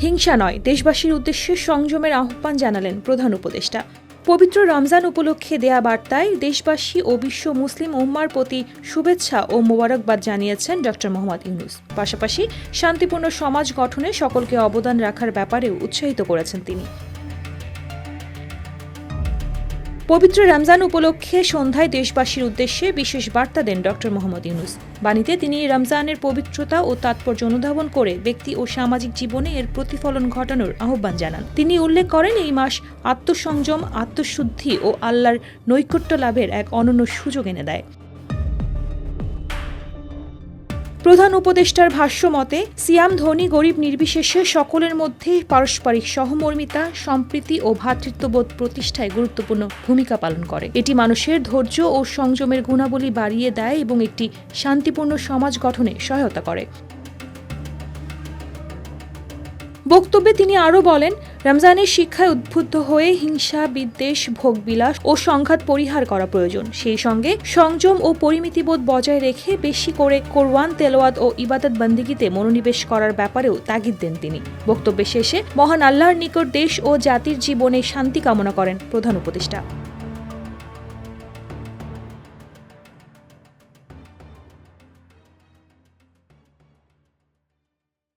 হিংসা নয়, দেশবাসীর উদ্দেশ্যে সংযমের আহ্বান জানালেন প্রধান উপদেষ্টা। পবিত্র রমজান উপলক্ষে দেয়া বার্তায় দেশবাসী ও বিশ্ব মুসলিম উম্মার প্রতি শুভেচ্ছা ও মোবারকবাদ জানিয়েছেন ড. মোহাম্মদ ইউনূস। পাশাপাশি শান্তিপূর্ণ সমাজ গঠনে সকলকে অবদান রাখার ব্যাপারেও উৎসাহিত করেছেন তিনি। পবিত্র রমজান উপলক্ষে সন্ধ্যায় দেশবাসীর উদ্দেশ্যে বিশেষ বার্তা দেন ড. মোহাম্মদ ইউনূস। বাণীতে তিনি রমজানের পবিত্রতা ও তাৎপর্য অনুধাবন করে ব্যক্তি ও সামাজিক জীবনে এর প্রতিফলন ঘটানোর আহ্বান জানান। তিনি উল্লেখ করেন, এই মাস আত্মসংযম, আত্মশুদ্ধি ও আল্লাহর নৈকট্য লাভের এক অনন্য সুযোগ এনে দেয়। প্রধান উপদেষ্টার ভাষ্য মতে, সিয়াম ধনী গরিব নির্বিশেষে সকলের মধ্যে পারস্পরিক সহমর্মিতা, সম্প্রীতি ও ভ্রাতৃত্ববোধ প্রতিষ্ঠায় গুরুত্বপূর্ণ ভূমিকা পালন করে। এটি মানুষের ধৈর্য ও সংযমের গুণাবলী বাড়িয়ে দেয় এবং একটি শান্তিপূর্ণ সমাজ গঠনে সহায়তা করে। বক্তব্যে তিনি আরও বলেন, রমজানের শিক্ষায় উদ্বুদ্ধ হয়ে হিংসা, বিদ্বেষ, ভোগবিলাস ও সংঘাত পরিহার করা প্রয়োজন। সেই সঙ্গে সংযম ও পরিমিতিবোধ বজায় রেখে বেশি করে কোরআন তেলাওয়াত ও ইবাদত বন্দেগীতে মনোনিবেশ করার ব্যাপারেও তাগিদ দেন তিনি। বক্তব্যের শেষে মহান আল্লাহর নিকট দেশ ও জাতির জীবনে শান্তি কামনা করেন প্রধান উপদেষ্টা।